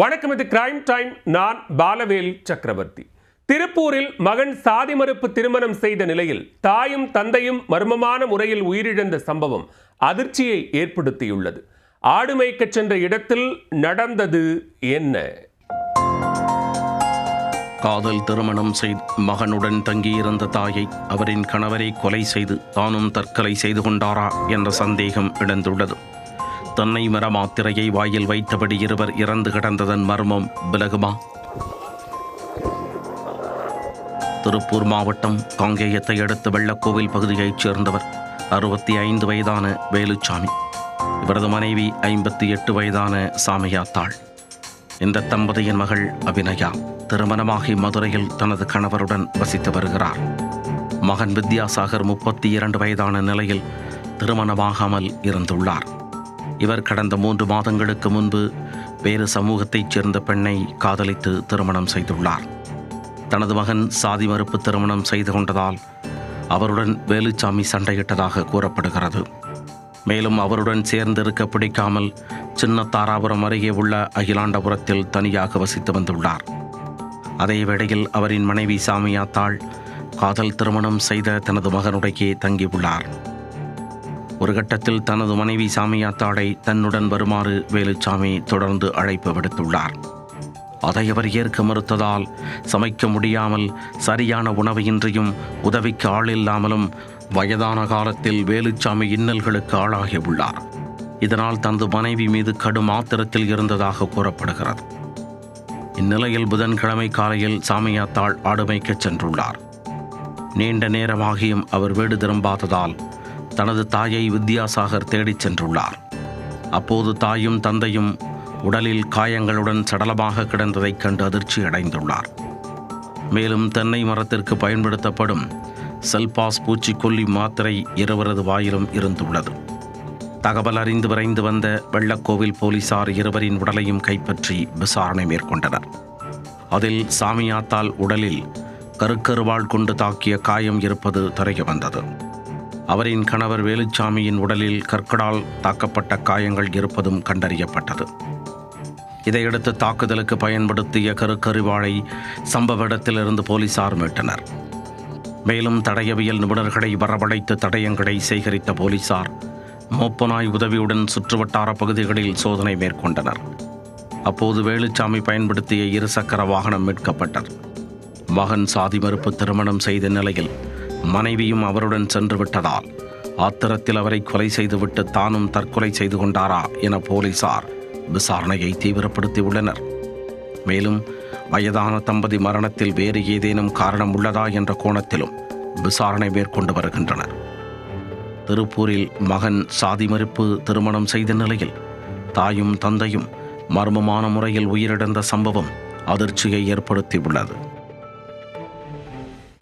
வணக்கம், இது crime time. நான் பாலவேல் சக்கரவர்த்தி. திருப்பூரில் மகன் சாதி மறுப்பு திருமணம் செய்த நிலையில் தாயும் தந்தையும் மர்மமான முறையில் உயிரிழந்த சம்பவம் அதிர்ச்சியை ஏற்படுத்தியுள்ளது. ஆடு மேய்க்கச் சென்ற இடத்தில் நடந்தது என்ன? காதல் திருமணம் செய்து மகனுடன் தங்கியிருந்த தாயை அவரின் கணவரை கொலை செய்து தானும் தற்கொலை செய்து கொண்டாரா என்ற சந்தேகம் எழுந்துள்ளது. தென்னை மர மாத்திரையை வாயில் வைத்தபடி இருவர் இறந்து கிடந்ததன் மர்மம் விலகுமா? திருப்பூர் மாவட்டம் காங்கேயத்தை அடுத்த வெள்ளக்கோவில் பகுதியைச் சேர்ந்தவர் 65 வயதான வேலுச்சாமி. இவரது மனைவி 58 வயதான சாமியாத்தாள். இந்த தம்பதியின் மகள் அபிநயா திருமணமாகி மதுரையில் தனது கணவருடன் வசித்து வருகிறார். மகன் வித்யாசாகர் 32 வயதான நிலையில் திருமணமாகாமல் இருந்துள்ளார். இவர் கடந்த 3 மாதங்களுக்கு முன்பு வேறு சமூகத்தைச் சேர்ந்த பெண்ணை காதலித்து திருமணம் செய்துள்ளார். தனது மகன் சாதி மறுப்பு திருமணம் செய்து கொண்டதால் அவருடன் வேலுச்சாமி சண்டையிட்டதாக கூறப்படுகிறது. மேலும் அவருடன் சேர்ந்திருக்க பிடிக்காமல் சின்ன தாராபுரம் அருகே உள்ள அகிலாண்டபுரத்தில் தனியாக வசித்து வந்துள்ளார். அதே வேளையில் அவரின் மனைவி சாமியாத்தாள் காதல் திருமணம் செய்த தனது மகனுடையே தங்கியுள்ளார். ஒரு கட்டத்தில் தனது மனைவி சாமியாத்தாளை தன்னுடன் வருமாறு வேலுச்சாமி தொடர்ந்து அழைப்பு விடுத்துள்ளார். அதை அவர் ஏற்க மறுத்ததால் சமைக்க முடியாமல் சரியான உணவையின்றியும் உதவிக்கு ஆள் இல்லாமலும் வயதான காலத்தில் வேலுச்சாமி இன்னல்களுக்கு ஆளாகியுள்ளார். இதனால் தனது மனைவி மீது கடும் ஆத்திரத்தில் இருந்ததாக கூறப்படுகிறது. இந்நிலையில் புதன்கிழமை காலையில் சாமியாத்தாள் ஆடு மேய்க்கச் சென்றுள்ளார். நீண்ட நேரமாகியும் அவர் வீடு திரும்பாததால் தனது தாயை வித்யாசாகர் தேடிச் சென்றுள்ளார். அப்போது தாயும் தந்தையும் உடலில் காயங்களுடன் சடலமாக கிடந்ததைக் கண்டு அதிர்ச்சி அடைந்துள்ளார். மேலும் தென்னை மரத்திற்கு பயன்படுத்தப்படும் செல்பாஸ் பூச்சிக்கொல்லி மாத்திரை இருவரது வாயிலும் இருந்துள்ளது. தகவல் அறிந்து விரைந்து வந்த வெள்ளக்கோவில் போலீசார் இருவரின் உடலையும் கைப்பற்றி விசாரணை மேற்கொண்டனர். அதில் சாமியாத்தால் உடலில் கருக்கருவாள் கொண்டு தாக்கிய காயம் இருப்பது தெரிய வந்தது. அவரின் கணவர் வேலுச்சாமியின் உடலில் கற்களால் தாக்கப்பட்ட காயங்கள் இருப்பதும் கண்டறியப்பட்டது. இதையடுத்து தாக்குதலுக்கு பயன்படுத்திய கருக்கருவாளை சம்பவ இடத்திலிருந்து போலீசார் மீட்டனர். மேலும் தடயவியல் நிபுணர்களை வரவழைத்து தடயங்களை சேகரித்த போலீசார் மோப்பநாய் உதவியுடன் சுற்றுவட்டார பகுதிகளில் சோதனை மேற்கொண்டனர். அப்போது வேலுச்சாமி பயன்படுத்திய இருசக்கர வாகனம் மீட்கப்பட்டது. மகன் சாதி மறுப்பு திருமணம் செய்த நிலையில் மனைவியும் அவருடன் சென்று விட்டதால் ஆத்திரத்தில் அவரை கொலை செய்துவிட்டு தானும் தற்கொலை செய்து கொண்டாரா என போலீசார் விசாரணையை தீவிரப்படுத்தியுள்ளனர். மேலும் வயதான தம்பதி மரணத்தில் வேறு ஏதேனும் காரணம் உள்ளதா என்ற கோணத்திலும் விசாரணை மேற்கொண்டு வருகின்றனர். திருப்பூரில் மகன் சாதி மறுப்பு திருமணம் செய்த நிலையில் தாயும் தந்தையும் மர்மமான முறையில் உயிரிழந்த சம்பவம் அதிர்ச்சியை ஏற்படுத்தியுள்ளது.